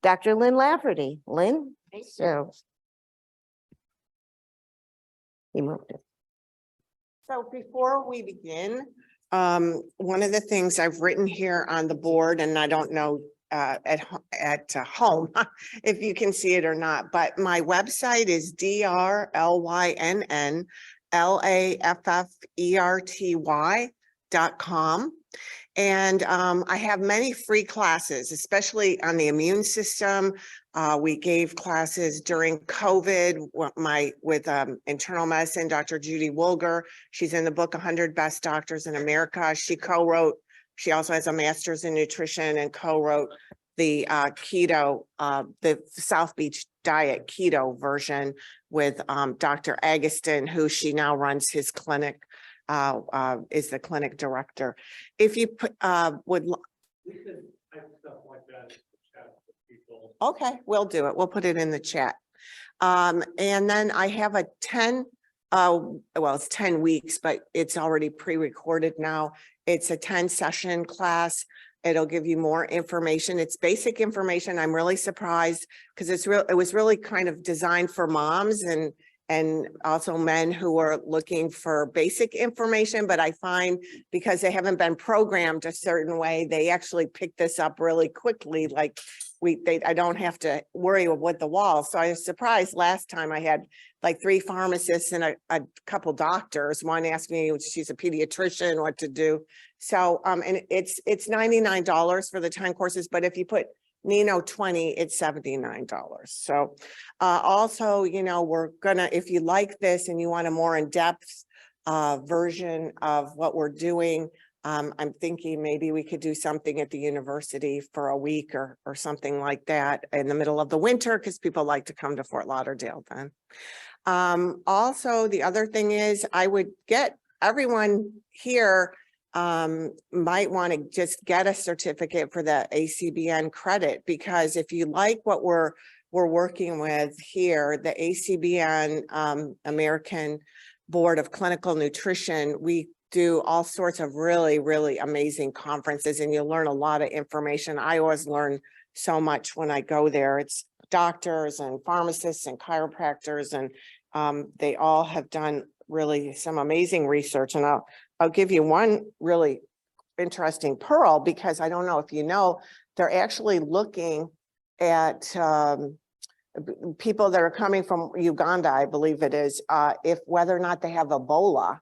Dr. Lynn Lafferty. Lynn? So. He moved it. So before we begin, one of the things I've written here on the board, and I don't know at home if you can see it or not, but my website is drlynnlafferty.com. And I have many free classes, especially on the immune system. We gave classes during COVID with internal medicine, Dr. Judy Wolger. She's in the book 100 Best Doctors in America. She also has a master's in nutrition and co-wrote the keto, the South Beach diet keto version with Dr. Agustin, who she now runs his clinic. Is the clinic director. If you would, we could type stuff like that in the chat for people. Okay, we'll do it. We'll put it in the chat. And then I have a 10, well, it's 10 weeks, but it's already pre-recorded now. It's a 10 session class. It'll give you more information. It's basic information. I'm really surprised because it was really kind of designed for moms and also men who are looking for basic information, but I find because they haven't been programmed a certain way, they actually pick this up really quickly. Like I don't have to worry with the walls. So I was surprised last time I had like 3 pharmacists and a couple doctors. One asked me, she's a pediatrician, what to do. So, and it's $99 for the 10 courses, but if you put Nino 20, it's $79. So also, you know, we're gonna, if you like this and you want a more in-depth version of what we're doing, I'm thinking maybe we could do something at the university for a week or something like that in the middle of the winter, because people like to come to Fort Lauderdale then. Also, the other thing is I would get everyone here might want to just get a certificate for the ACBN credit, because if you like what we're working with here, the ACBN American Board of Clinical Nutrition, we do all sorts of really amazing conferences, and you'll learn a lot of information. I always learn so much when I go there. It's doctors and pharmacists and chiropractors, and they all have done really some amazing research. And I'll give you one really interesting pearl, because I don't know if you know, they're actually looking at people that are coming from Uganda, I believe it is, if whether or not they have Ebola.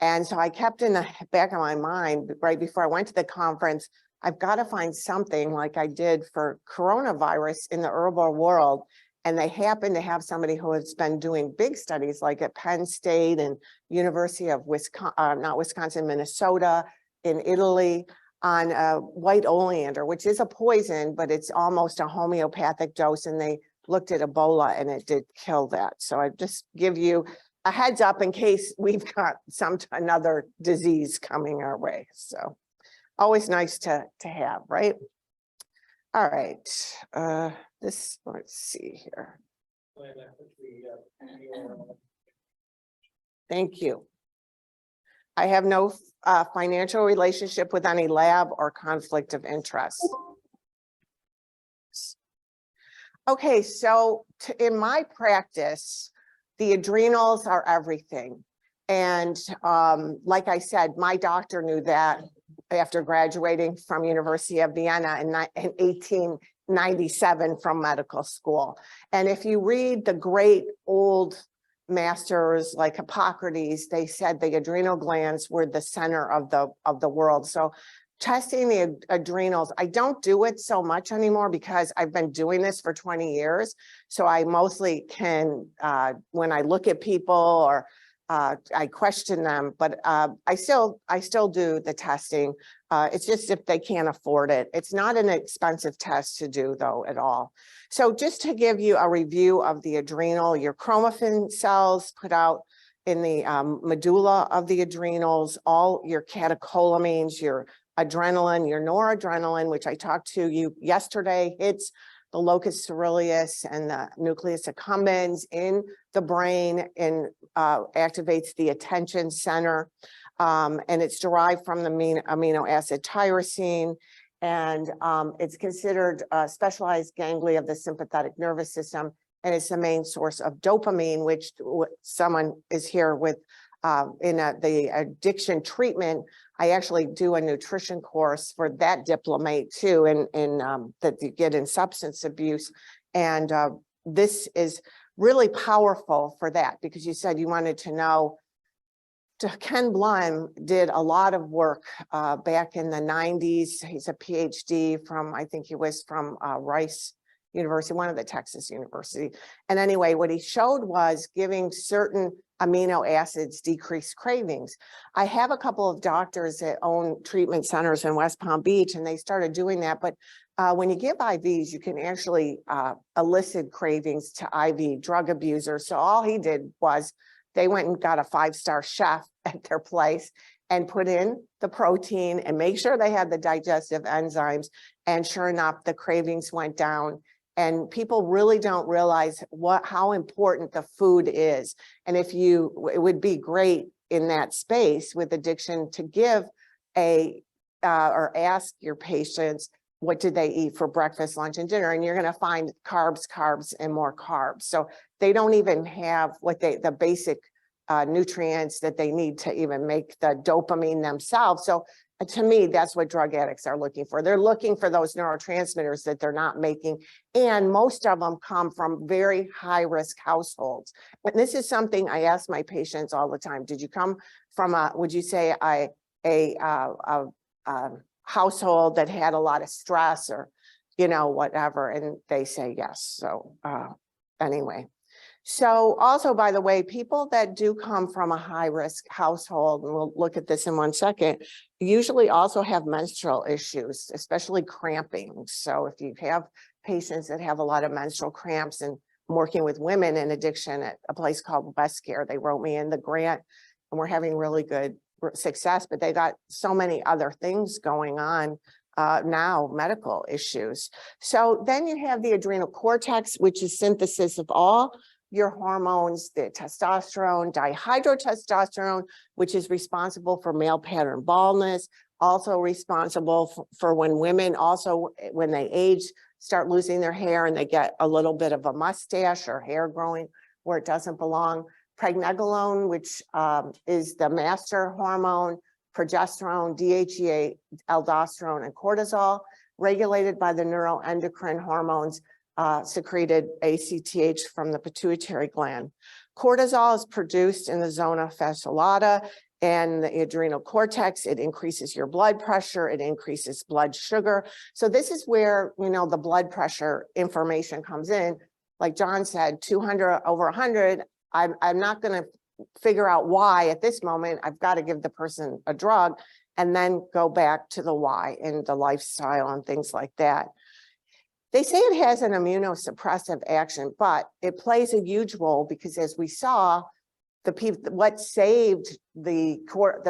And so I kept in the back of my mind right before I went to the conference, I've got to find something like I did for coronavirus in the herbal world. And they happen to have somebody who has been doing big studies like at Penn State and University of Minnesota in Italy on white oleander, which is a poison, but it's almost a homeopathic dose. And they looked at Ebola and it did kill that. So I just give you a heads up in case we've got another disease coming our way. So always nice to have, right? All right, let's see here. Thank you. I have no financial relationship with any lab or conflict of interest. Okay, so in my practice, the adrenals are everything. And like I said, my doctor knew that after graduating from University of Vienna in 1897 from medical school. And if you read the great old masters like Hippocrates, they said the adrenal glands were the center of the world. So testing the adrenals, I don't do it so much anymore because I've been doing this for 20 years. So I mostly can, when I look at people or I question them, but I still do the testing. It's just if they can't afford it. It's not an expensive test to do though at all. So just to give you a review of the adrenal, your chromaffin cells put out in the medulla of the adrenals, all your catecholamines, your adrenaline, your noradrenaline, which I talked to you yesterday, hits the locus coeruleus and the nucleus accumbens in the brain and activates the attention center. And it's derived from the amino acid tyrosine. And it's considered a specialized ganglia of the sympathetic nervous system, and it's the main source of dopamine, which someone is here with the addiction treatment. I actually do a nutrition course for that diplomate too, in that you get in substance abuse. And this is really powerful for that, because you said you wanted to know. Ken Blum did a lot of work back in the 90s. He's a PhD from, I think he was from Rice University, one of the Texas University. And anyway, what he showed was giving certain amino acids decreased cravings. I have a couple of doctors that own treatment centers in West Palm Beach, and they started doing that. But when you give IVs, you can actually elicit cravings to IV drug abusers. So all he did was they went and got a 5-star chef at their place and put in the protein and make sure they had the digestive enzymes. And sure enough, the cravings went down. And people really don't realize how important the food is. And it would be great in that space with addiction to give or ask your patients, what did they eat for breakfast, lunch, and dinner? And you're going to find carbs, carbs, and more carbs. So they don't even have the basic nutrients that they need to even make the dopamine themselves. So to me, that's what drug addicts are looking for. They're looking for those neurotransmitters that they're not making. And most of them come from very high-risk households. And this is something I ask my patients all the time. Did you come from would you say a household that had a lot of stress or, whatever? And they say yes. So anyway. So also, by the way, people that do come from a high-risk household, and we'll look at this in 1 second, usually also have menstrual issues, especially cramping. So if you have patients that have a lot of menstrual cramps, and I'm working with women in addiction at a place called West Care, they wrote me in the grant, and we're having really good success, but they got so many other things going on now, medical issues. So then you have the adrenal cortex, which is synthesis of all your hormones, the testosterone, dihydrotestosterone, which is responsible for male pattern baldness, also responsible for when women also, when they age, start losing their hair and they get a little bit of a mustache or hair growing where it doesn't belong. Pregnenolone, which is the master hormone, progesterone, DHEA, aldosterone, and cortisol, regulated by the neuroendocrine hormones secreted ACTH from the pituitary gland. Cortisol is produced in the zona fasciculata and the adrenal cortex. It increases your blood pressure. It increases blood sugar. So this is where, the blood pressure information comes in. Like John said, 200 over 100. I'm not going to figure out why at this moment. I've got to give the person a drug and then go back to the why and the lifestyle and things like that. They say it has an immunosuppressive action, but it plays a huge role because, as we saw, what saved the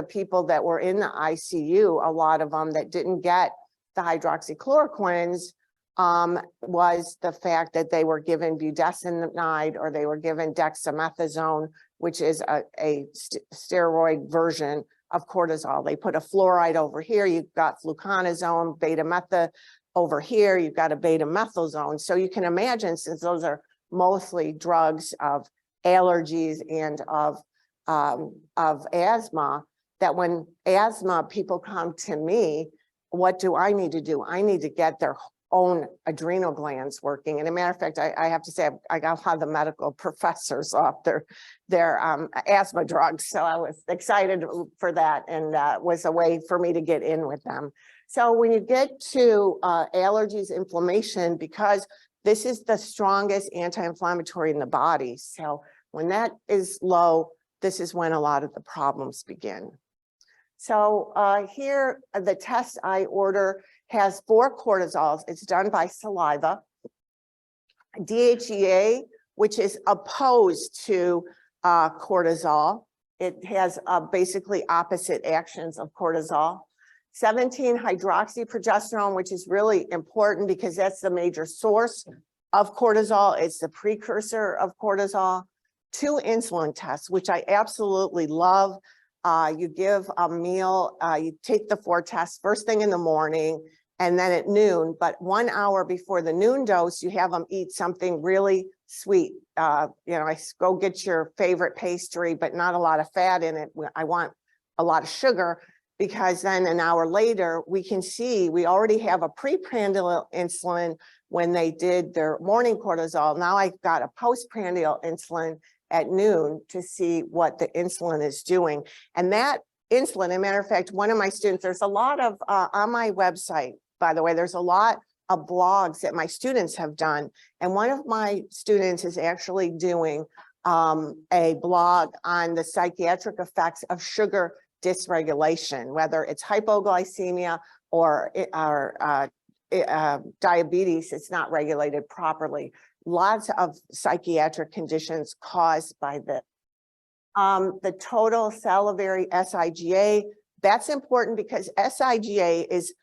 people that were in the ICU, a lot of them that didn't get the hydroxychloroquines, was the fact that they were given budesonide or they were given dexamethasone, which is a steroid version of cortisol. They put a fluoride over here. You've got fluconazole, beta-metha. Over here, you've got a beta-methylzone. So you can imagine, since those are mostly drugs of allergies and of asthma, that when asthma people come to me, what do I need to do? I need to get their own adrenal glands working. And a matter of fact, I have to say, I got a lot of the medical professors off their asthma drugs. So I was excited for that, and was a way for me to get in with them. So when you get to allergies, inflammation, because this is the strongest anti-inflammatory in the body. So when that is low, this is when a lot of the problems begin. So here, the test I order has 4 cortisols. It's done by saliva. DHEA, which is opposed to cortisol. It has basically opposite actions of cortisol. 17-hydroxyprogesterone, which is really important because that's the major source of cortisol. It's the precursor of cortisol. 2 insulin tests, which I absolutely love. You give a meal, you take the 4 tests first thing in the morning, and then at noon, but 1 hour before the noon dose, you have them eat something really sweet. Go get your favorite pastry, but not a lot of fat in it. I want a lot of sugar, because then an hour later, we can see we already have a preprandial insulin when they did their morning cortisol. Now I've got a postprandial insulin at noon to see what the insulin is doing. And that insulin, as a matter of fact, one of my students, there's a lot of, on my website, by the way, there's a lot of blogs that my students have done. And one of my students is actually doing a blog on the psychiatric effects of sugar dysregulation, whether it's hypoglycemia or diabetes, it's not regulated properly. Lots of psychiatric conditions caused by this. The total salivary SIGA, that's important because SIGA is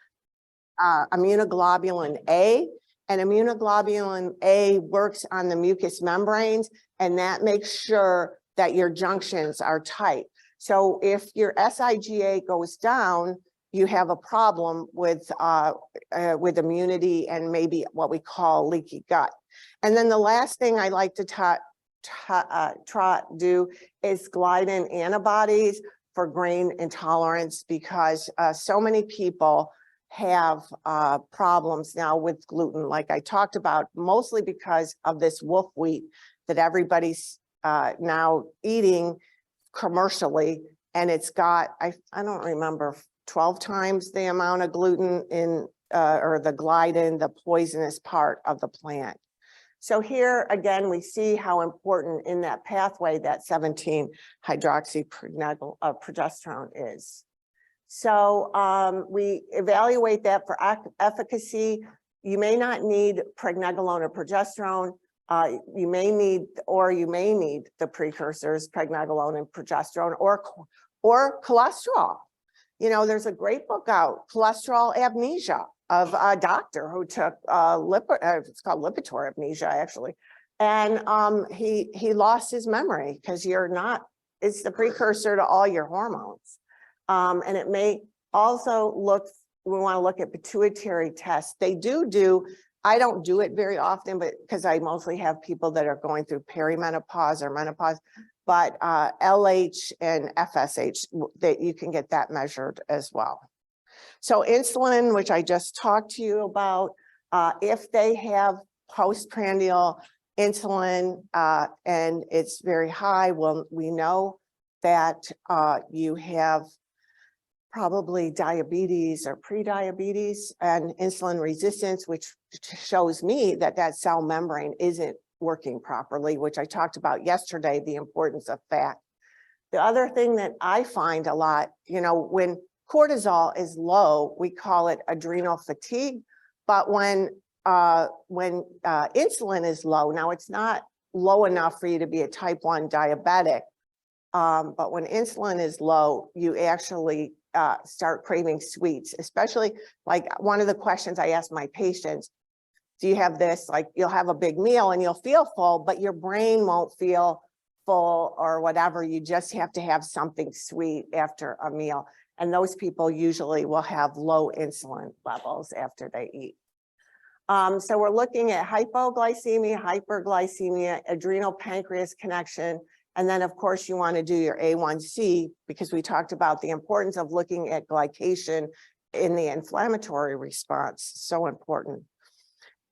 immunoglobulin A, and immunoglobulin A works on the mucous membranes, and that makes sure that your junctions are tight. So if your SIGA goes down, you have a problem with immunity and maybe what we call leaky gut. And then the last thing I like to do is gliadin antibodies for grain intolerance, because so many people have problems now with gluten, like I talked about, mostly because of this wolf wheat that everybody's now eating commercially, and it's got, I don't remember, 12 times the amount of gluten in, or the gliadin, the poisonous part of the plant. So here again, we see how important in that pathway that 17-hydroxyprogesterone is. So we evaluate that for efficacy. You may not need pregnenolone or progesterone. You may need the precursors, pregnenolone and progesterone, or cholesterol. You know, there's a great book out, Cholesterol Amnesia, of a doctor who took it's called Lipitor amnesia, actually. And he lost his memory because it's the precursor to all your hormones. And it may also we want to look at pituitary tests. They do, I don't do it very often, but because I mostly have people that are going through perimenopause or menopause, but LH and FSH, that you can get that measured as well. So insulin, which I just talked to you about, if they have postprandial insulin and it's very high, well, we know that you have probably diabetes or pre-diabetes and insulin resistance, which shows me that that cell membrane isn't working properly, which I talked about yesterday, the importance of fat. The other thing that I find a lot, you know, when cortisol is low, we call it adrenal fatigue, but when insulin is low, now it's not low enough for you to be a type 1 diabetic, but when insulin is low, you actually start craving sweets, especially like one of the questions I ask my patients, do you have this? Like you'll have a big meal and you'll feel full, but your brain won't feel full or whatever. You just have to have something sweet after a meal. And those people usually will have low insulin levels after they eat. So we're looking at hypoglycemia, hyperglycemia, adrenal pancreas connection. And then of course you want to do your A1C, because we talked about the importance of looking at glycation in the inflammatory response. So important.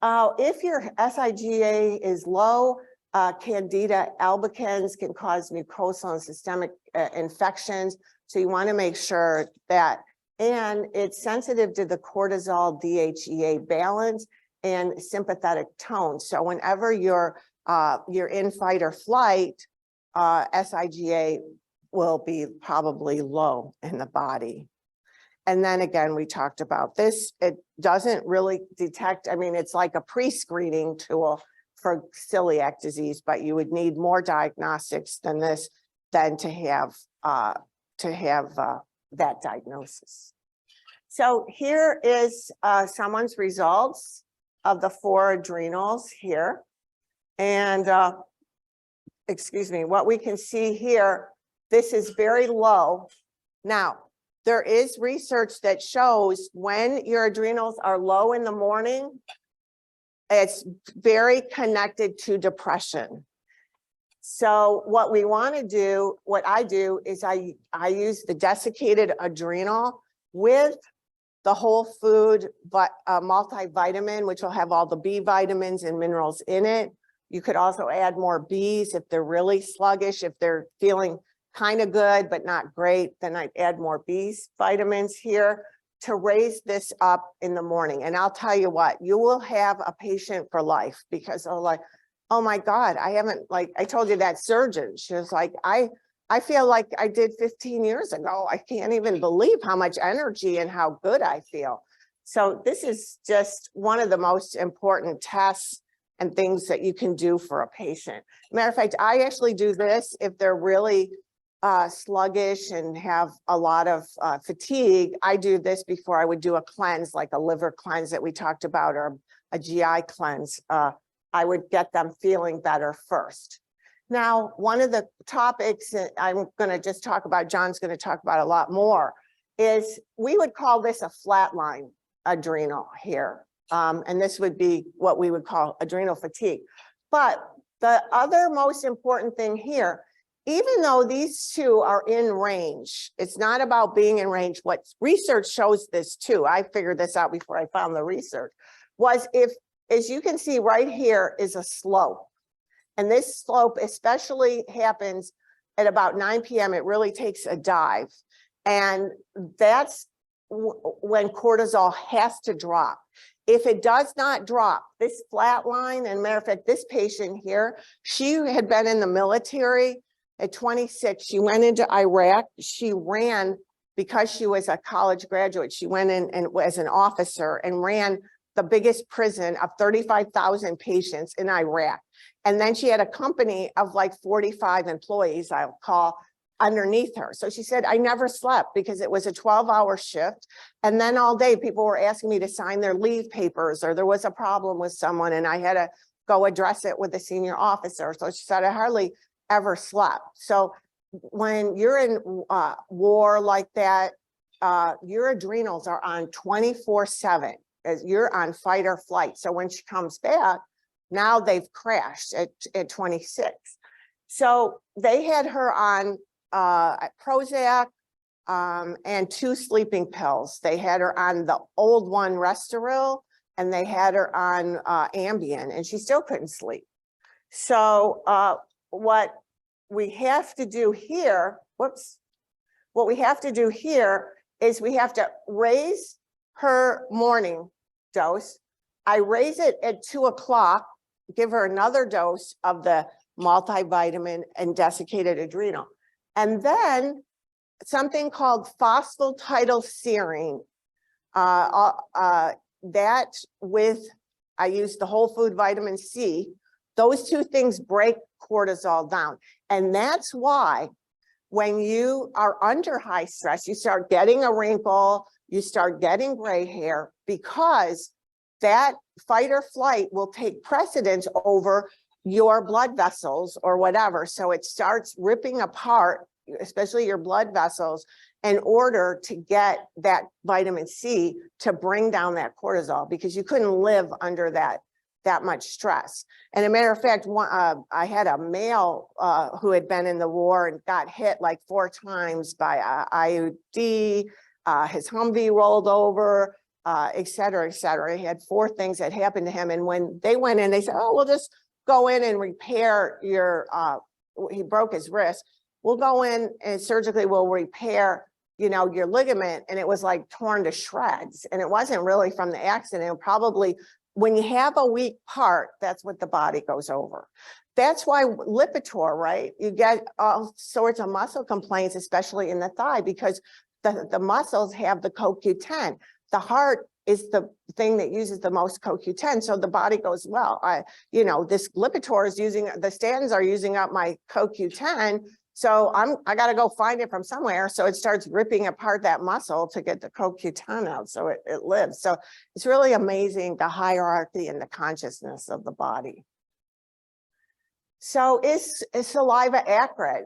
If your SIGA is low, Candida albicans can cause mucosal and systemic infections. So you want to make sure that, and it's sensitive to the cortisol DHEA balance and sympathetic tone. So whenever you're in fight or flight, SIGA will be probably low in the body. And then again, we talked about this. It doesn't really detect, I mean, it's like a pre-screening tool for celiac disease, but you would need more diagnostics than this than to have that diagnosis. So here is someone's results of the 4 adrenals here. And excuse me, what we can see here, this is very low. Now, there is research that shows when your adrenals are low in the morning, it's very connected to depression. So what we want to do, what I do is I use the desiccated adrenal with the whole food multivitamin, which will have all the B vitamins and minerals in it. You could also add more Bs if they're really sluggish. If they're feeling kind of good, but not great, then I'd add more B vitamins here to raise this up in the morning. And I'll tell you what, you will have a patient for life, because they're like, oh my God, I haven't, like I told you that surgeon, she was like, I feel like I did 15 years ago. I can't even believe how much energy and how good I feel. So this is just one of the most important tests and things that you can do for a patient. Matter of fact, I actually do this if they're really sluggish and have a lot of fatigue. I do this before I would do a cleanse, like a liver cleanse that we talked about, or a GI cleanse. I would get them feeling better first. Now, one of the topics that I'm going to just talk about, John's going to talk about a lot more, is we would call this a flatline adrenal here. And this would be what we would call adrenal fatigue. But the other most important thing here, even though these two are in range, it's not about being in range. What research shows this too, I figured this out before I found the research, was if, as you can see right here, is a slope. And this slope especially happens at about 9 p.m. It really takes a dive. And that's when cortisol has to drop. If it does not drop, this flat line, and matter of fact, this patient here, she had been in the military at 26. She went into Iraq. She ran, because she was a college graduate, she went in and as an officer and ran the biggest prison of 35,000 patients in Iraq. And then she had a company of like 45 employees, I'll call, underneath her. So she said, I never slept because it was a 12-hour shift. And then all day people were asking me to sign their leave papers, or there was a problem with someone and I had to go address it with a senior officer. So she said, I hardly ever slept. So when you're in war like that, your adrenals are on 24/7. As you're on fight or flight. So when she comes back, now they've crashed at 26. So they had her on Prozac and 2 sleeping pills. They had her on the old one, Restoril, and they had her on Ambien, and she still couldn't sleep. So what we have to do here, what we have to do here is we have to raise her morning dose. I raise it at 2 o'clock, give her another dose of the multivitamin and desiccated adrenal. And then something called phosphatidylserine, that with, I use the whole food vitamin C, those two things break cortisol down. And that's why when you are under high stress, you start getting a wrinkle, you start getting gray hair, because that fight or flight will take precedence over your blood vessels or whatever. So it starts ripping apart, especially your blood vessels, in order to get that vitamin C to bring down that cortisol, because you couldn't live under that much stress. And a matter of fact, I had a male who had been in the war and got hit like 4 times by IUD, his Humvee rolled over, et cetera, et cetera. He had 4 things that happened to him. And when they went in, they said, oh, we'll just go in and repair your, he broke his wrist. We'll go in and surgically we'll repair, you know, your ligament. And it was like torn to shreds. And it wasn't really from the accident. Probably when you have a weak part, that's what the body goes over. That's why Lipitor, right? You get all sorts of muscle complaints, especially in the thigh, because the muscles have the CoQ10. The heart is the thing that uses the most CoQ10. So the body goes, well, you know, this Lipitor is using, the statins are using up my CoQ10. So I got to go find it from somewhere. So it starts ripping apart that muscle to get the CoQ10 out. So it lives. So it's really amazing, the hierarchy and the consciousness of the body. So is saliva accurate?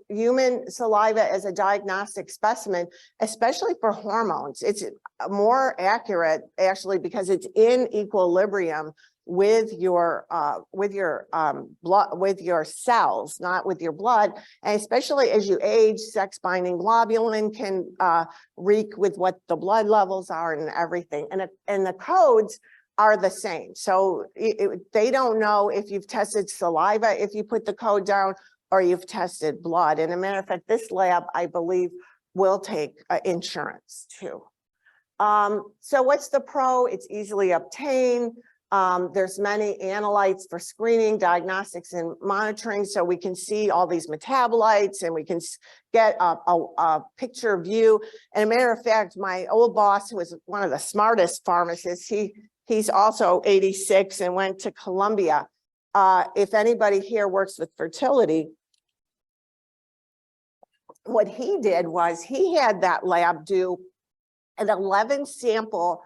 Human saliva as a diagnostic specimen, especially for hormones, it's more accurate actually because it's in equilibrium with your blood, with your cells, not with your blood. And especially as you age, sex binding globulin can reek with what the blood levels are and everything. And the codes are the same. So they don't know if you've tested saliva, if you put the code down, or you've tested blood. And a matter of fact, this lab, I believe, will take insurance too. So what's the pro? It's easily obtained. There's many analytes for screening, diagnostics, and monitoring. So we can see all these metabolites and we can get a picture view. And a matter of fact, my old boss, who was one of the smartest pharmacists, he's also 86 and went to Columbia. If anybody here works with fertility, what he did was he had that lab do an 11 sample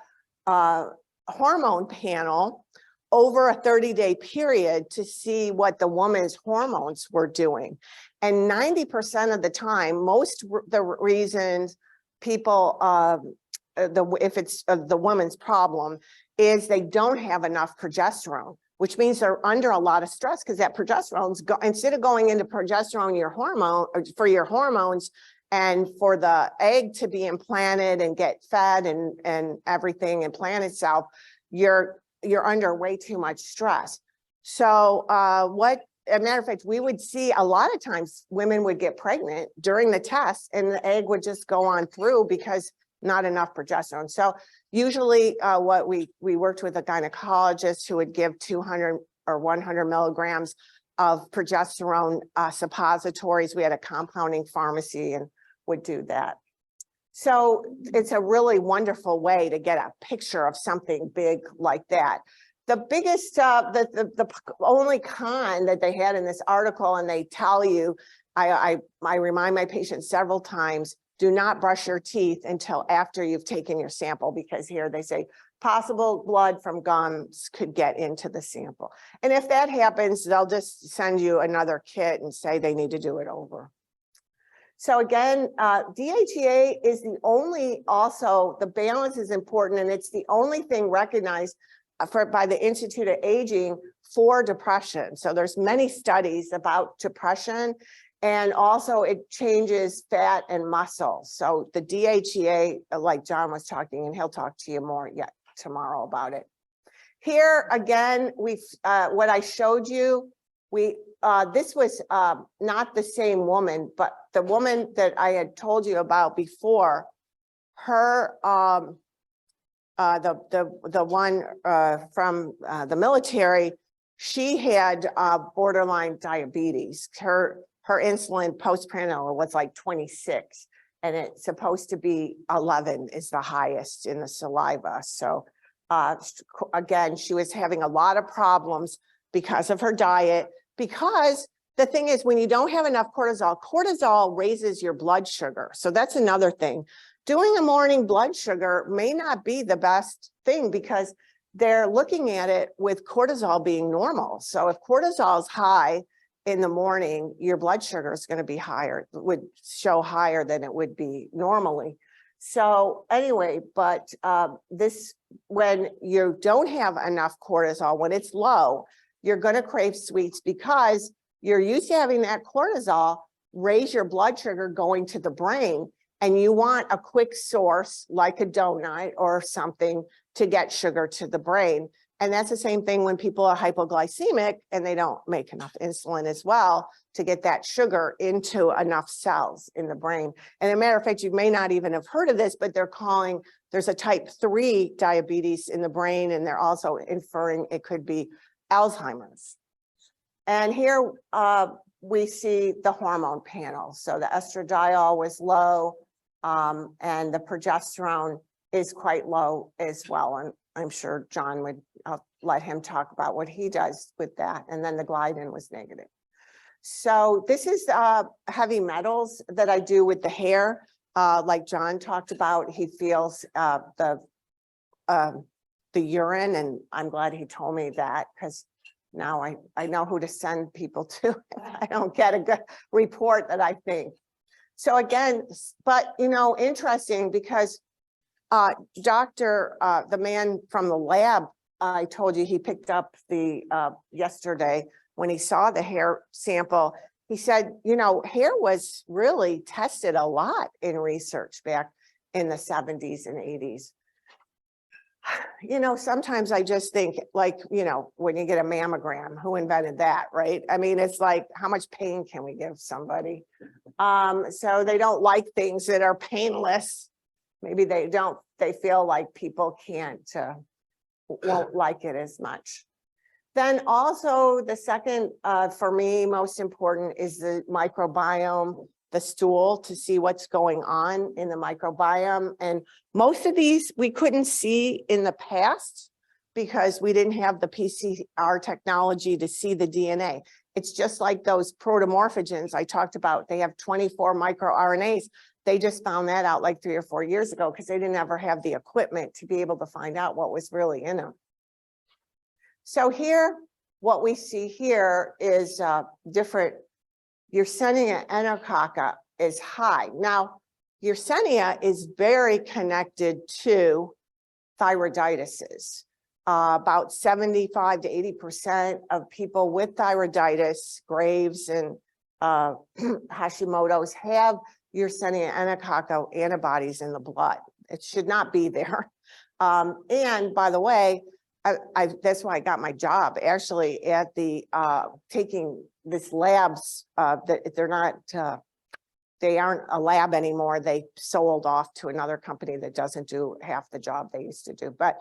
hormone panel over a 30-day period to see what the woman's hormones were doing. And 90% of the time, the reasons people, if it's the woman's problem, is they don't have enough progesterone, which means they're under a lot of stress because that progesterone's instead of going into progesterone, your hormone, or for your hormones, and for the egg to be implanted and get fed and everything and plant itself, you're under way too much stress. So as a matter of fact, we would see a lot of times women would get pregnant during the test and the egg would just go on through because not enough progesterone. So usually what we worked with a gynecologist who would give 200 or 100 milligrams of progesterone suppositories. We had a compounding pharmacy and would do that. So it's a really wonderful way to get a picture of something big like that. The biggest, the only con that they had in this article, and they tell you, I remind my patients several times, do not brush your teeth until after you've taken your sample, because here they say possible blood from gums could get into the sample. And if that happens, they'll just send you another kit and say they need to do it over. So again, DHEA is the only, also the balance is important, and it's the only thing recognized by the Institute of Aging for depression. So there's many studies about depression, and also it changes fat and muscle. So the DHEA, like John was talking, and he'll talk to you more yet tomorrow about it. Here again, what I showed you, this was not the same woman, but the woman that I had told you about before, her, the one from the military, she had borderline diabetes. Her insulin postprandial was like 26, and it's supposed to be 11 is the highest in the saliva. So again, she was having a lot of problems because of her diet, because the thing is, when you don't have enough cortisol, cortisol raises your blood sugar. So that's another thing. Doing a morning blood sugar may not be the best thing because they're looking at it with cortisol being normal. So if cortisol is high in the morning, your blood sugar is going to be higher, would show higher than it would be normally. So anyway, but when you don't have enough cortisol, when it's low, you're going to crave sweets because you're used to having that cortisol raise your blood sugar going to the brain, and you want a quick source like a donut or something to get sugar to the brain. And that's the same thing when people are hypoglycemic and they don't make enough insulin as well to get that sugar into enough cells in the brain. And as a matter of fact, you may not even have heard of this, but there's a type 3 diabetes in the brain, and they're also inferring it could be Alzheimer's. And here we see the hormone panel. So the estradiol was low, and the progesterone is quite low as well. And I'm sure John would let him talk about what he does with that. And then the gliadin was negative. So this is heavy metals that I do with the hair. Like John talked about, he feels the urine, and I'm glad he told me that, because Now I know who to send people to if I don't get a good report that I think. So again, but interesting because the man from the lab, I told you he picked up the yesterday when he saw the hair sample. He said, hair was really tested a lot in research back in the 70s and 80s. Sometimes I just think like, when you get a mammogram, who invented that, right? I mean, it's like, how much pain can we give somebody? So they don't like things that are painless. Maybe they feel like people won't like it as much. Then also the second, for me, most important is the microbiome, the stool, to see what's going on in the microbiome. And most of these we couldn't see in the past because we didn't have the PCR technology to see the DNA. It's just like those protomorphogens I talked about. They have 24 microRNAs. They just found that out like 3 or 4 years ago because they didn't ever have the equipment to be able to find out what was really in them. So here, what we see here is different. Yersinia enterococca is high. Now, Yersinia is very connected to thyroiditis. About 75 to 80% of people with thyroiditis, Graves, and Hashimoto's have Yersinia enterococca antibodies in the blood. It should not be there. And by the way, that's why I got my job actually at the taking this labs that they aren't a lab anymore. They sold off to another company that doesn't do half the job they used to do. But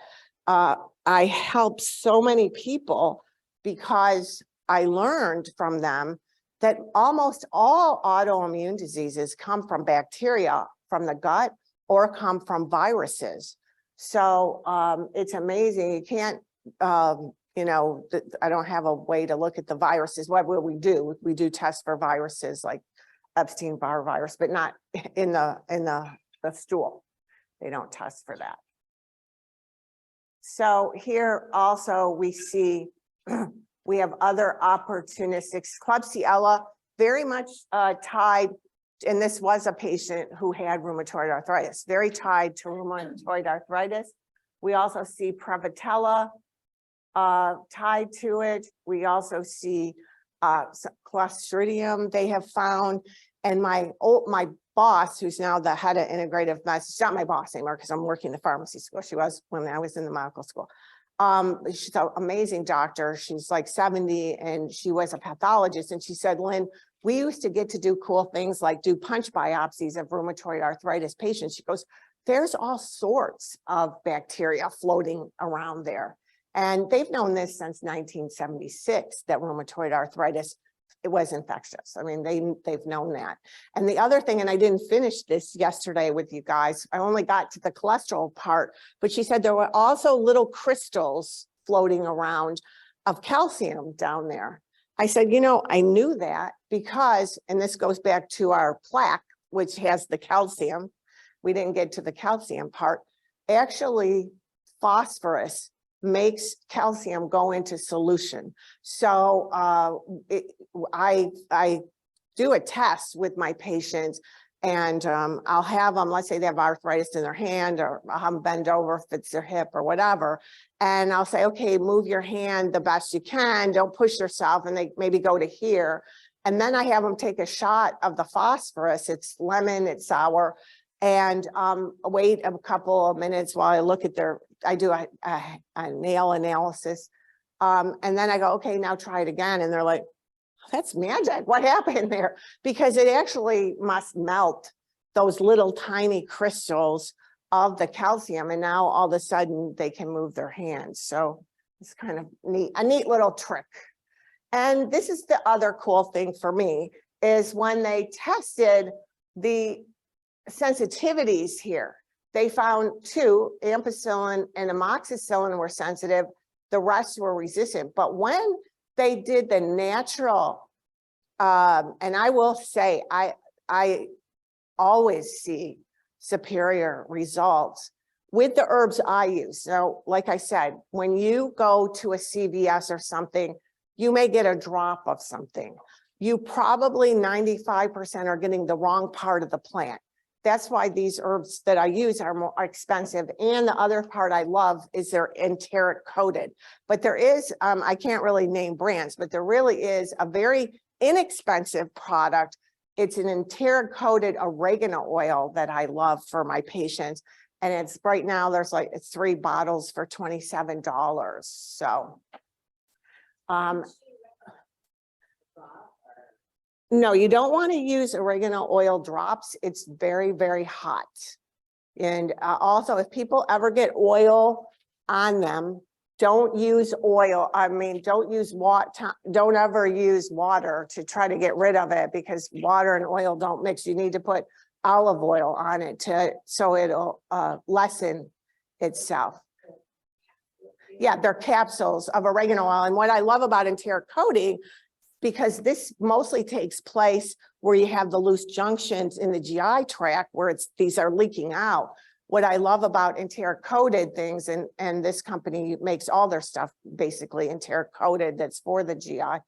I helped so many people because I learned from them that almost all autoimmune diseases come from bacteria from the gut or come from viruses. So it's amazing. You can't, I don't have a way to look at the viruses. What will we do? We do tests for viruses like Epstein-Barr virus, but not in the stool. They don't test for that. So here also we see we have other opportunistic. Klebsiella very much tied, and this was a patient who had rheumatoid arthritis, very tied to rheumatoid arthritis. We also see Prevotella tied to it. We also see Clostridium they have found. And my boss, who's now the head of integrative medicine, she's not my boss anymore because I'm working the pharmacy school. She was when I was in the medical school. She's an amazing doctor. She's like 70 and she was a pathologist. And she said, Lynn, we used to get to do cool things like do punch biopsies of rheumatoid arthritis patients. She goes, there's all sorts of bacteria floating around there. And they've known this since 1976, that rheumatoid arthritis, it was infectious. I mean, they've known that. And the other thing, and I didn't finish this yesterday with you guys, I only got to the cholesterol part, but she said there were also little crystals floating around of calcium down there. I said, I knew that because, and this goes back to our plaque, which has the calcium. We didn't get to the calcium part. Actually, phosphorus makes calcium go into solution. So I do a test with my patients, and I'll have them, let's say they have arthritis in their hand, or I'll have them bend over if it's their hip or whatever. And I'll say, okay, move your hand the best you can. Don't push yourself. And they maybe go to here. And then I have them take a shot of the phosphorus. It's lemon, it's sour. And wait a couple of minutes while I look at I do a nail analysis. And then I go, okay, now try it again. And they're like, that's magic. What happened there? Because it actually must melt those little tiny crystals of the calcium. And now all of a sudden they can move their hands. So it's kind of neat, a neat little trick. And this is the other cool thing for me is when they tested the sensitivities here, they found 2, ampicillin and amoxicillin were sensitive. The rest were resistant. But when they did the natural, and I will say, I always see superior results with the herbs I use. So like I said, when you go to a CVS or something, you may get a drop of something. You probably 95% are getting the wrong part of the plant. That's why these herbs that I use are more expensive. And the other part I love is they're enteric coated. But there is, I can't really name brands, but there really is a very inexpensive product. It's an enteric coated oregano oil that I love for my patients. And it's right now there's like 3 bottles for $27. So, no, you don't want to use oregano oil drops. It's very, very hot. And also, if people ever get oil on them, don't use oil. I mean, don't use water. Don't ever use water to try to get rid of it, because water and oil don't mix. You need to put olive oil on it so it'll lessen itself. Yeah, they're capsules of oregano oil. And what I love about enteric coating, because this mostly takes place where you have the loose junctions in the GI tract where these are leaking out. What I love about enteric coated things, and this company makes all their stuff basically enteric coated that's for the GI,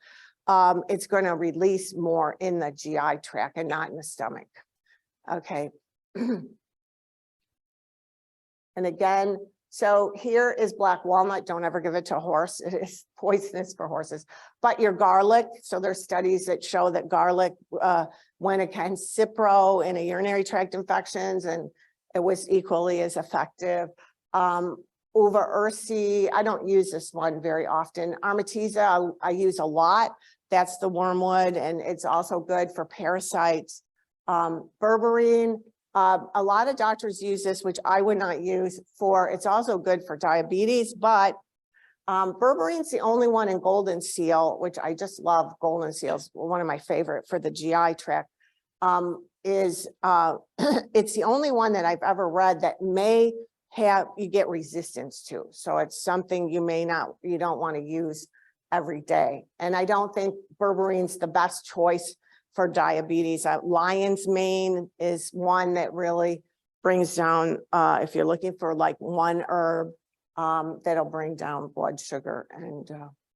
it's going to release more in the GI tract and not in the stomach. Okay. And again, so here is black walnut. Don't ever give it to a horse. It is poisonous for horses. But your garlic, so there's studies that show that garlic went against Cipro in a urinary tract infections, and it was equally as effective. Uva ursi, I don't use this one very often. Artemisia, I use a lot. That's the wormwood, and it's also good for parasites. Berberine, a lot of doctors use this, which I would not use for, it's also good for diabetes, but berberine's the only one in golden seal, which I just love. Golden seal's one of my favorite for the GI tract. It's the only one that I've ever read that may have, you get resistance to. So it's something you don't want to use every day. And I don't think berberine's the best choice for diabetes. Lion's mane is one that really brings down, if you're looking for like one herb, that'll bring down blood sugar and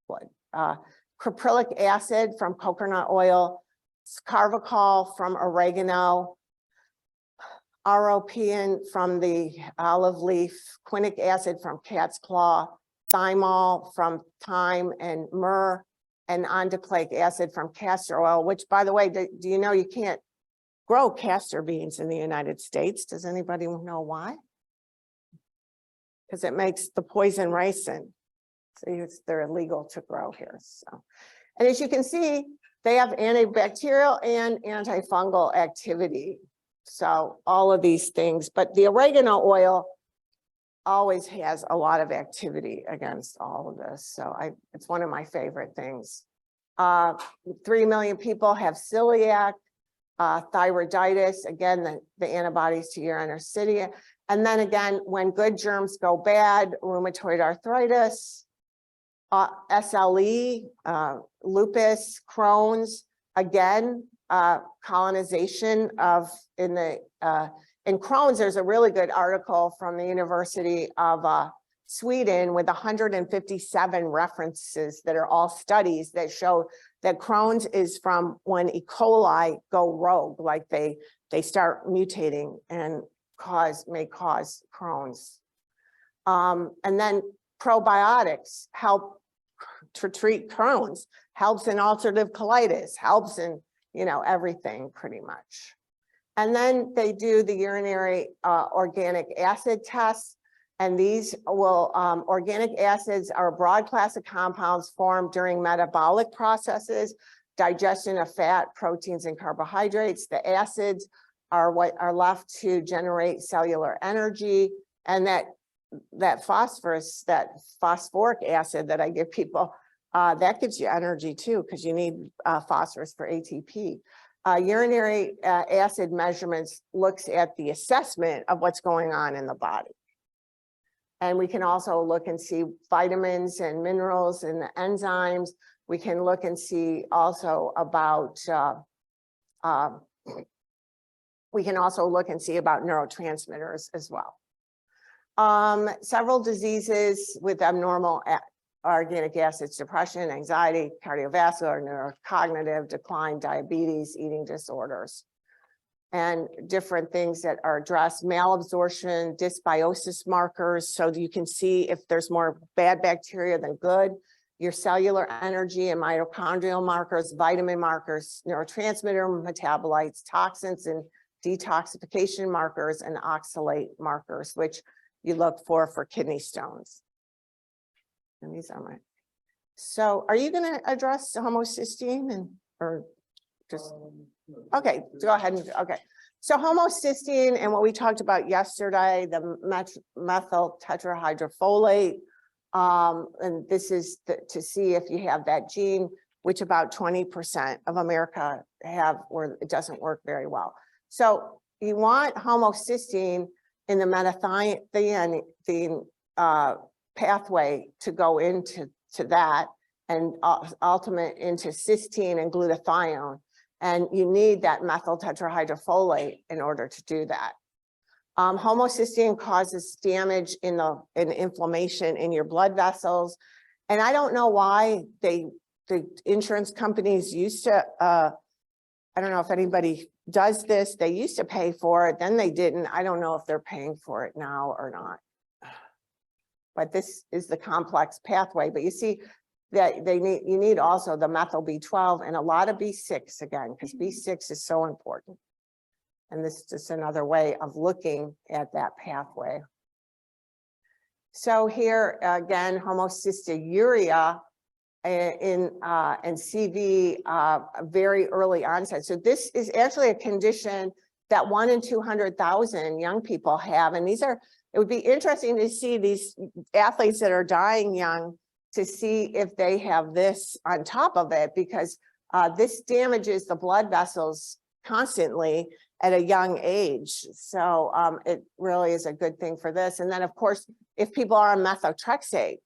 blood. Caprylic acid from coconut oil, carvacol from oregano, European from the olive leaf, quinic acid from cat's claw, thymol from thyme and myrrh, and onducleic acid from castor oil, which, by the way, do you know you can't grow castor beans in the United States? Does anybody know why? Because it makes the poison ricin. So they're illegal to grow here. So, and as you can see, they have antibacterial and antifungal activity. So all of these things, but the oregano oil always has a lot of activity against all of this. So it's one of my favorite things. 3 million people have celiac, thyroiditis, again, the antibodies to urine are cydia. And then again, when good germs go bad, rheumatoid arthritis, SLE, lupus, Crohn's, again, colonization of, in Crohn's, there's a really good article from the University of Sweden with 157 references that are all studies that show that Crohn's is from when E. coli go rogue, like they start mutating and may cause Crohn's. And then probiotics help to treat Crohn's, helps in ulcerative colitis, helps in, everything pretty much. And then they do the urinary organic acid tests. And these will, organic acids are a broad class of compounds formed during metabolic processes, digestion of fat, proteins, and carbohydrates. The acids are what are left to generate cellular energy. And that phosphorus, that phosphoric acid that I give people, that gives you energy too, because you need phosphorus for ATP. Urinary acid measurements looks at the assessment of what's going on in the body. And we can also look and see vitamins and minerals and the enzymes. We can look and see also about, we can also look and see about neurotransmitters as well. Several diseases with abnormal organic acids, depression, anxiety, cardiovascular, neurocognitive decline, diabetes, eating disorders, and different things that are addressed, malabsorption, dysbiosis markers, so you can see if there's more bad bacteria than good, your cellular energy and mitochondrial markers, vitamin markers, neurotransmitter metabolites, toxins and detoxification markers, and oxalate markers, which you look for kidney stones. And these are my, so are you gonna address homocysteine and, or just, okay, go ahead and, okay. So homocysteine and what we talked about yesterday, the methyl tetrahydrofolate, and this is to see if you have that gene, which about 20% of America have, or it doesn't work very well. So you want homocysteine in the methionine pathway to go into that, and ultimate into cysteine and glutathione. And you need that methyl tetrahydrofolate in order to do that. Homocysteine causes damage in inflammation in your blood vessels. And I don't know why the insurance companies used to, I don't know if anybody does this, they used to pay for it, then they didn't. I don't know if they're paying for it now or not. But this is the complex pathway. But you see that you need also the methyl B12 and a lot of B6 again, because B6 is so important. And this is just another way of looking at that pathway. So here again, homocystinuria in CV, very early onset. So this is actually a condition that 1 in 200,000 young people have. And these are, it would be interesting to see these athletes that are dying young, to see if they have this on top of it, because this damages the blood vessels constantly at a young age. So it really is a good thing for this. And then of course, if people are on methotrexate,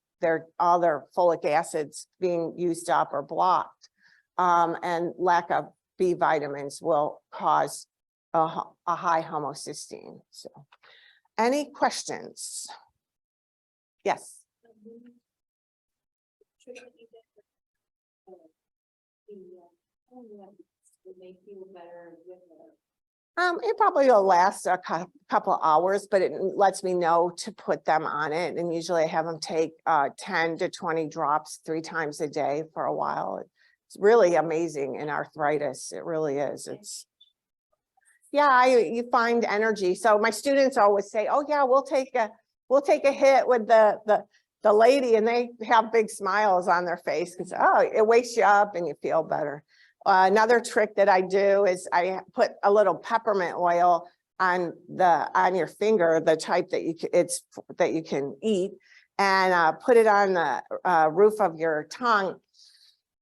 all their folic acids being used up or blocked, and lack of B vitamins will cause a high homocysteine. So any questions? Yes. It probably will last a couple hours, but it lets me know to put them on it. And usually I have them take 10 to 20 drops 3 times a day for a while. It's really amazing in arthritis. It really is. It's, yeah, you find energy. So my students always say, oh yeah, we'll take a hit with the lady, and they have big smiles on their face because, oh, it wakes you up and you feel better. Another trick that I do is I put a little peppermint oil on your finger, the type that you can eat, and put it on the roof of your tongue,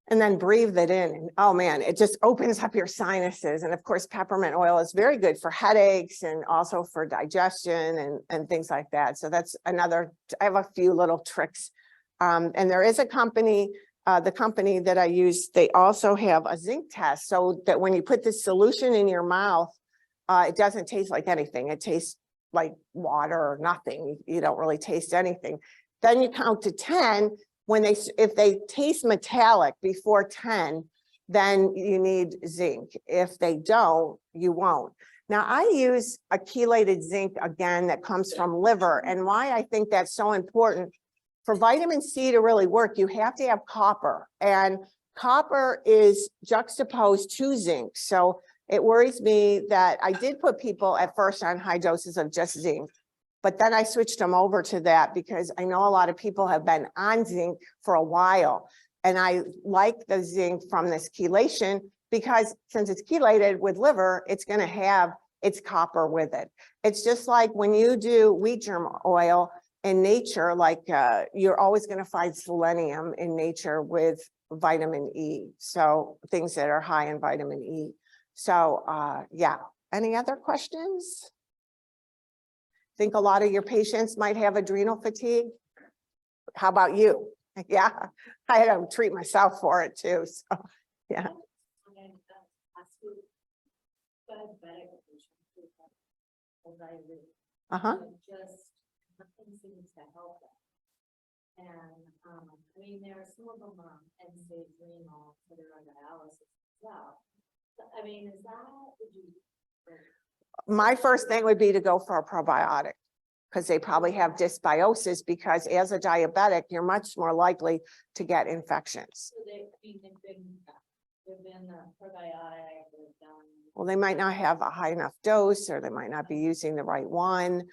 and then breathe it in. And oh man, it just opens up your sinuses. And of course, peppermint oil is very good for headaches and also for digestion and things like that. So that's another, I have a few little tricks. And there is a company, the company that I use, they also have a zinc test, so that when you put this solution in your mouth, it doesn't taste like anything. It tastes like water or nothing. You don't really taste anything. Then you count to 10. If they taste metallic before 10, then you need zinc. If they don't, you won't. Now I use a chelated zinc again that comes from liver, and why I think that's so important. For vitamin C to really work, you have to have copper, and copper is juxtaposed to zinc. So it worries me that I did put people at first on high doses of just zinc, but then I switched them over to that because I know a lot of people have been on zinc for a while. And I like the zinc from this chelation because since it's chelated with liver, it's going to have its copper with it. It's just like when you do wheat germ oil in nature, like you're always going to find selenium in nature with vitamin E. So things that are high in vitamin E. So yeah, any other questions? Think a lot of your patients might have adrenal fatigue. How about you? Yeah, I had to treat myself for it too. So yeah. Uh-huh. And, I mean, there are some of them are end-stage renal that are on dialysis as well. But, I mean, is that, would you? My first thing would be to go for a probiotic, because they probably have dysbiosis, because as a diabetic, you're much more likely to get infections. So they, I mean, they've been probiotic, they've done. Well, they might not have a high enough dose, or they might not be using the right one.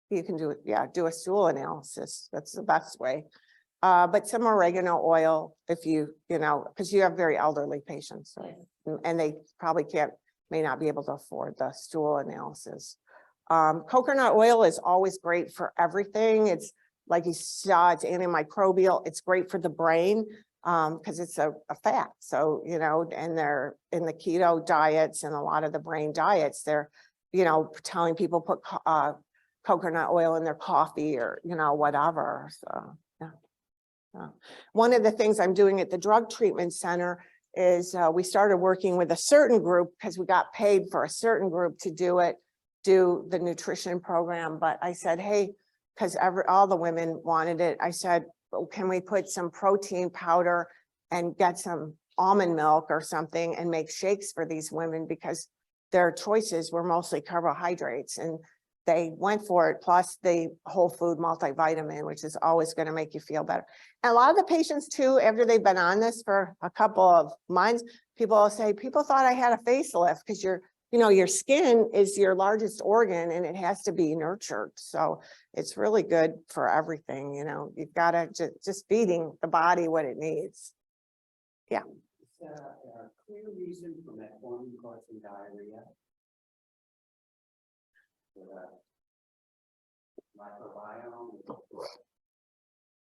You can do it, yeah, do a stool analysis. That's the best way. But some oregano oil, if you know, because you have very elderly patients, right? And they probably may not be able to afford the stool analysis. Coconut oil is always great for everything. It's like you saw, it's antimicrobial. It's great for the brain because it's a fat. So, you know, and they're in the keto diets and a lot of the brain diets, they're, you know, telling people put coconut oil in their coffee or, you know, whatever. So, yeah. One of the things I'm doing at the drug treatment center is we started working with a certain group because we got paid for a certain group to do the nutrition program. But I said, hey, because all the women wanted it. I said, well, can we put some protein powder and get some almond milk or something and make shakes for these women, because their choices were mostly carbohydrates, and they went for it, plus the whole food multivitamin, which is always going to make you feel better. And a lot of the patients too, after they've been on this for a couple of months, people will say, people thought I had a facelift, because you know, your skin is your largest organ and it has to be nurtured. So it's really good for everything. You know, you've got to just feeding the body what it needs. Yeah. Is there a clear reason for metformin causing diarrhea? Microbiome?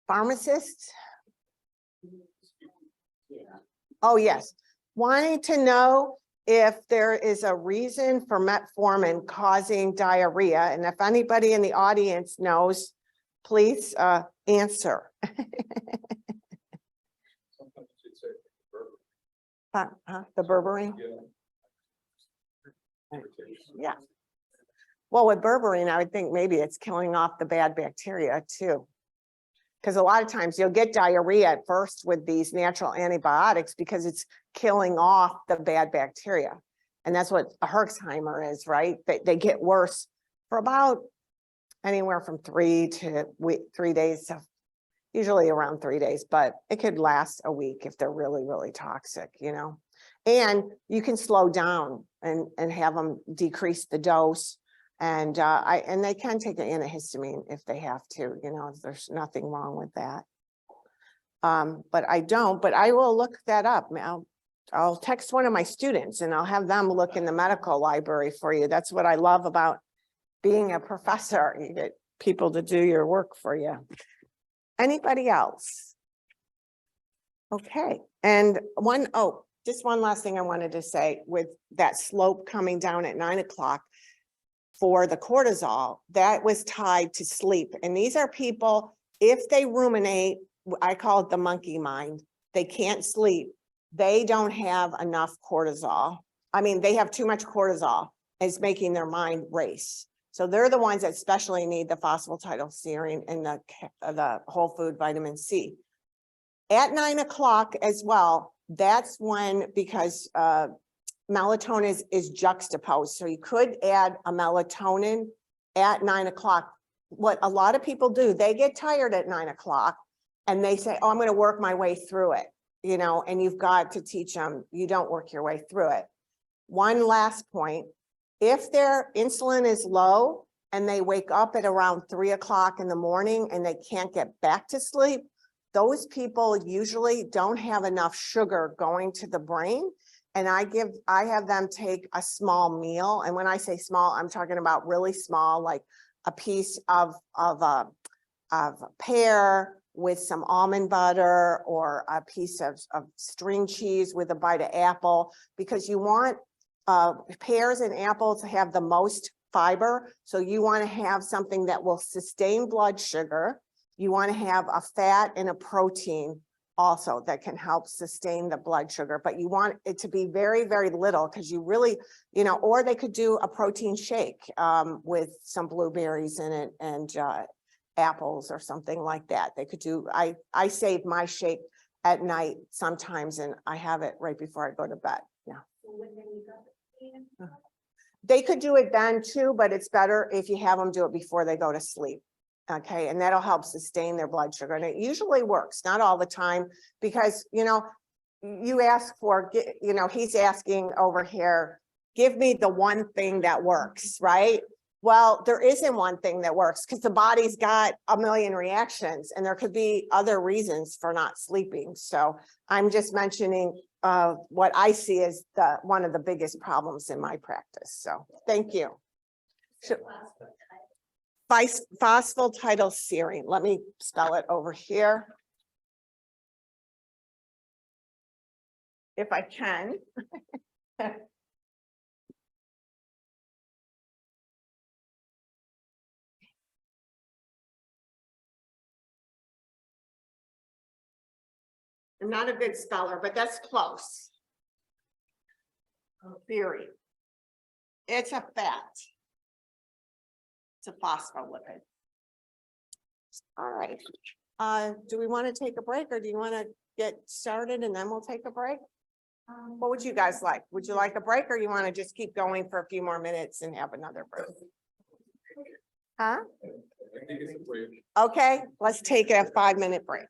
Pharmacists? Yeah. Oh, yes. Wanting to know if there is a reason for metformin causing diarrhea. And if anybody in the audience knows, please answer. The berberine? Yeah. Well, with berberine, I would think maybe it's killing off the bad bacteria too. Because a lot of times you'll get diarrhea at first with these natural antibiotics because it's killing off the bad bacteria. And that's what a Herxheimer is, right? They get worse for about anywhere from 3 days, to usually around 3 days, but it could last a week if they're really, really toxic, you know. And you can slow down and have them decrease the dose. And they can take an antihistamine if they have to, you know, there's nothing wrong with that. But I will look that up. I'll text one of my students and I'll have them look in the medical library for you. That's what I love about being a professor. You get people to do your work for you. Anybody else? Okay. And just one last thing I wanted to say, with that slope coming down at 9 o'clock, for the cortisol, that was tied to sleep. And these are people, if they ruminate, I call it the monkey mind, they can't sleep, they don't have enough cortisol. I mean, they have too much cortisol. It's making their mind race. So they're the ones that especially need the phosphatidylserine and the whole food vitamin C. At 9 o'clock as well, that's when, because melatonin is juxtaposed. So you could add a melatonin at 9 o'clock. What a lot of people do, they get tired at 9 o'clock and they say, oh, I'm going to work my way through it, you know, and you've got to teach them, you don't work your way through it. One last point, if their insulin is low and they wake up at around 3 o'clock in the morning and they can't get back to sleep, those people usually don't have enough sugar going to the brain. And I have them take a small meal. And when I say small, I'm talking about really small, like a piece of a pear with some almond butter, or a piece of string cheese with a bite of apple, because you want pears and apples to have the most fiber. So you want to have something that will sustain blood sugar. You want to have a fat and a protein also that can help sustain the blood sugar, but you want it to be very, very little, because you really, you know, or they could do a protein shake with some blueberries in it, and apples or something like that. They could do, I save my shake at night sometimes and I have it right before I go to bed. Yeah. They could do it then too, but it's better if you have them do it before they go to sleep. Okay, and that'll help sustain their blood sugar. And it usually works, not all the time, because, you know, you ask for, you know, he's asking over here, give me the one thing that works, right? Well, there isn't one thing that works because the body's got a million reactions and there could be other reasons for not sleeping. So I'm just mentioning what I see as one of the biggest problems in my practice. So thank you. Phosphatidylserine. Let me spell it over here. If I can. I'm not a good speller, but that's close. Theory. It's a fat. It's a phospholipid. All right. Do we want to take a break or do you want to get started and then we'll take a break? What would you guys like? Would you like a break or you want to just keep going for a few more minutes and have another break? Huh? Okay, let's take a 5-minute break.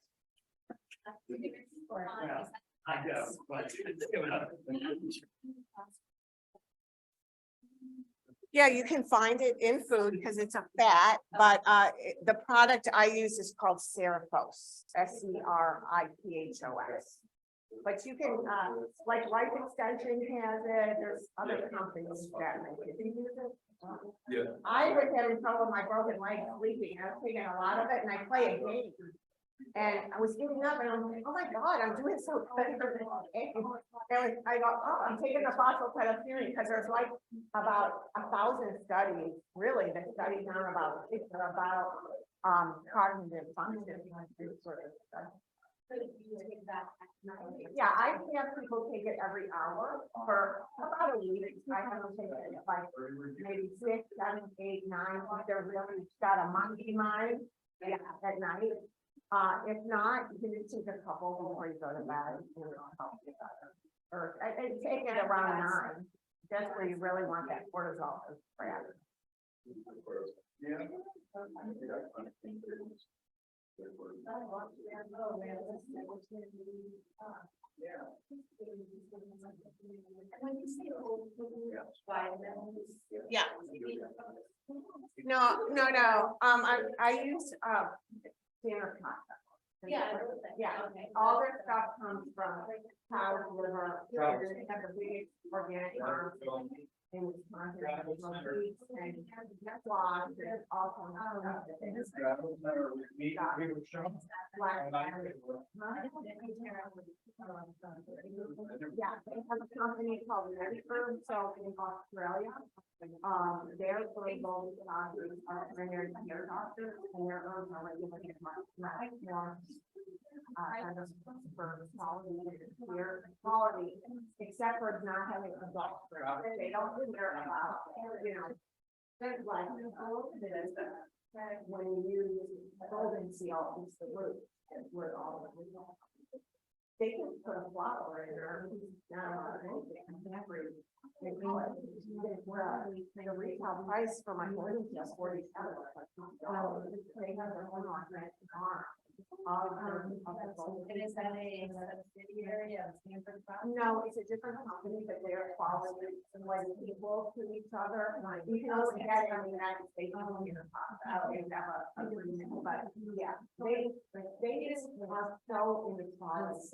I know, but it's given up. Yeah, you can find it in food because it's a fat, but the product I use is called Serifos, Seripos. But you can, like Life Extension has it, there's other companies that make it. Do you use it? Yeah. I was having trouble with my broken leg sleeping. I was taking a lot of it and I play a game. And I was getting up and I'm like, oh my God, I'm doing so good. And I go, oh, I'm taking the phosphatidylserine because there's like about 1,000 studies, really, the studies are about cognitive function. Sort of stuff. Yeah, I have people take it every hour for about a week. I have them take it like maybe 6, 7, 8, 9. If they're really got a monkey mind, yeah, at night. If not, you can just take a couple before you go to bed. Or I take it around 9. That's where you really want that cortisol to spread. Yeah. Yeah. No. I use standard concept. Yeah. Yeah. Okay. All their stuff comes from cow's liver. They have the biggest organic farms in Wisconsin. And that's why there's also. Yeah, they have a company called Medicare, so in Australia. Their global doctors are primary care doctors and their herbs are regulated much more. Kind of for quality, except for not having a doctor. They don't care about, you know, things like when you use golden seal, it's the root. Where all of it. They can put a flower in there. The retail price for my golden seal is $47. They have their own organic farm. And is that a subsidiary of Stanford? No, it's a different company, but they're quality and like equal to each other. You can also get it in the United States. But yeah, they just are so in the quality.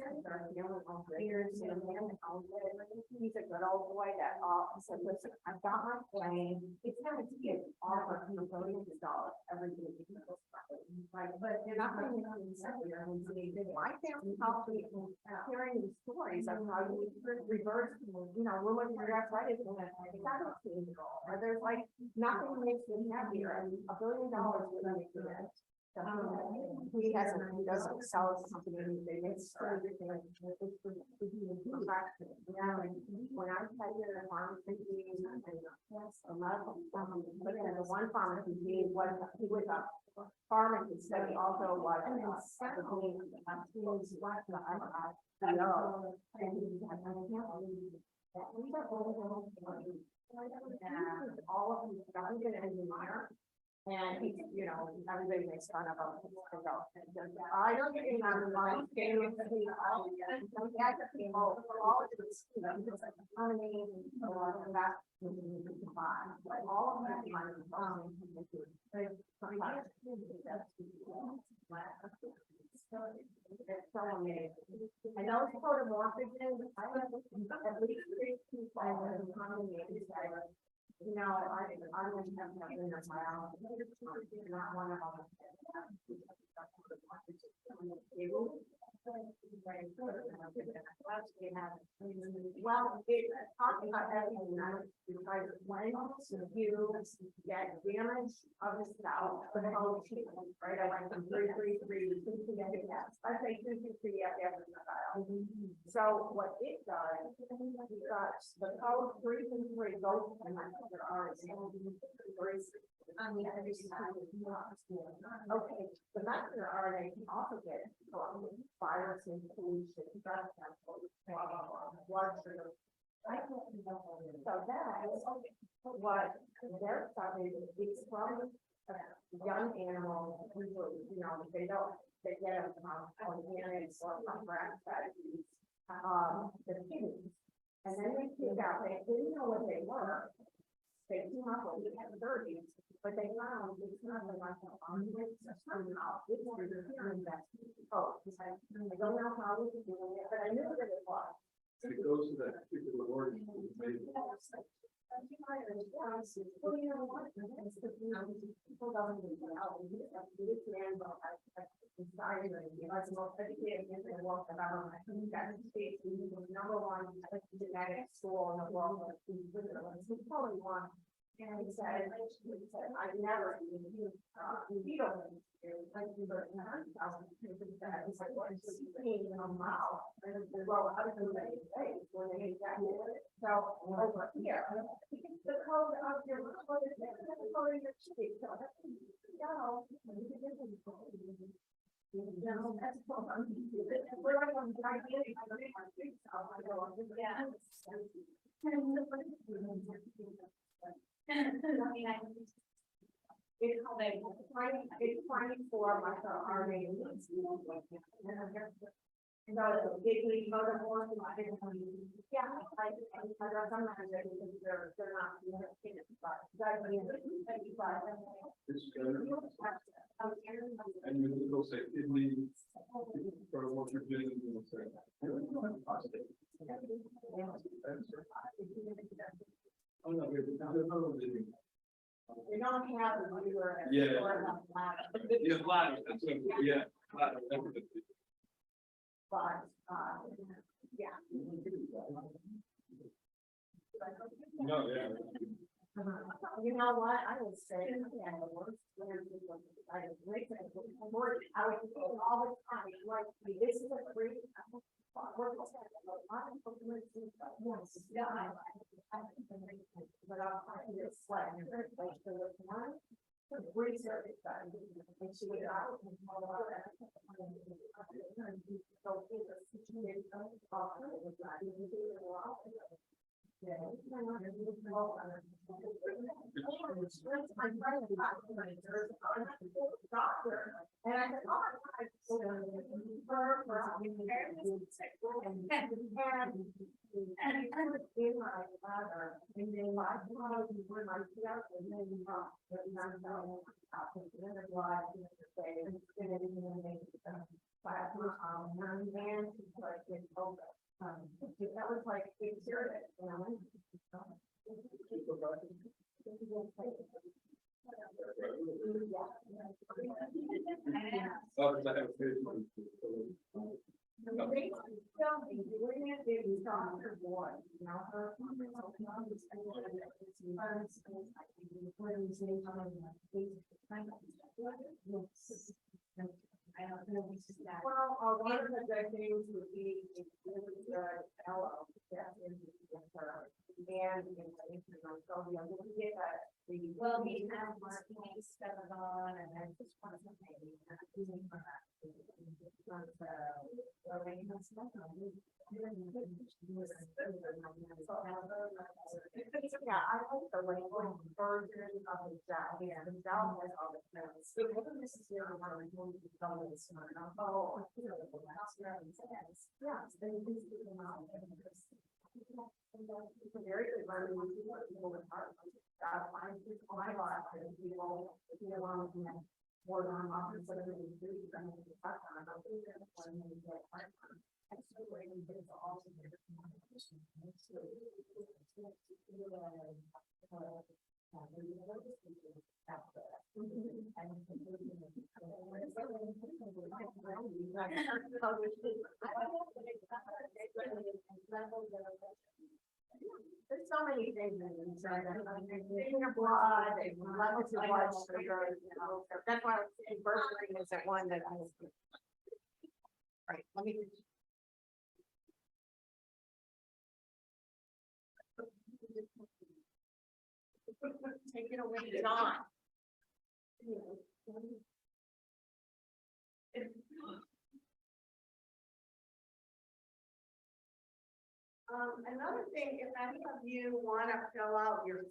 He's a good old boy that said, listen, I've got my plane. It's kind of cute. Offer $billions every day. Right, but they're not going to my family helped me hearing these stories of how you reverse, you know, rheumatoid arthritis and or there's like nothing makes me happier and $1 billion would make me that. He doesn't sell his company anything. It's everything. Yeah, when I was at the pharmacy, a lot of the one pharmacy he was pharmacy study also was. And all of them, I'm an engineer. And he, you know, everybody makes fun of him. I don't get any on the line. Getting with the all of this, you know, just like economy and that. But all of that. It's so amazing. I know it's photomorphic, at least 3 people in the economy. You know, I wouldn't have nothing in my own. Not one of them. Well, it talking about everything, because when you get damage of the cell, the whole sheet, right? I went from 333 to 223. I say 223 after the file. So what it does, because the code 333 goes to there are on the other side. Okay, the messenger RNA can also get from viruses, pollution, drug samples, blood sugar. So that what they're studying is from young animals, usually, you know, they get them from organic or from grass-fed, the kidneys. And then they figured out they didn't know what they were. They came up with the 30s, but they found it's not like somehow it's the hearing that. Oh, I don't know how we can do it, but I knew that it was. It goes to that particular organ. Maybe. Well, you know what? People don't even know. This man, decided that he was the most educated in the world about it. He got to state he was #1 genetic school in the world. He totally won. And he said, I've never even used fetal. It's like, what is he saying in a mouth? And well, how do they say when they get it? So over here, the code of your code is the code of your cheek. So no, that's what I'm doing. We're like on gigantic. Yeah. It's trying for my RNA. So it's a big league motor force. Yeah, I sometimes they're not. It's and you will say kidney, for what you're doing, you will say. Oh, no, We don't have the viewer. Yeah. Or the lab. Yeah, bladders, that's what, yeah. Bladders, that's what it is. But, yeah. No, yeah. You know what, I would say, yeah, the worst. I would say all the time, like, this is a free. But I'll find this slide. Research is done. And she was out. So it was situated. Yeah. Doctor. And I said, oh, and in my father, and then my father, when my child, and then I'm going to why that was like big serious, you know. Well, one of the good things would be hello, and so we get that. Well, we have marketing stuff on and I just want Yeah, I like the language version of the gel, yeah, the gel has all the notes. It wasn't necessarily one of the ones that don't want to smart enough. Oh, you know, the last round says, yeah, then you can see them out. It's a very good learning. People with heart. I think my life, people, you know, more than often, so they do, I mean, the fact that I don't think that when they get heart. And so when it's all together. There's so many things inside. In your blood, levels of blood sugar, you know, that's why bursting is that one that I was. Right, let me. Take it away, John. Another thing, if any of you want to fill out your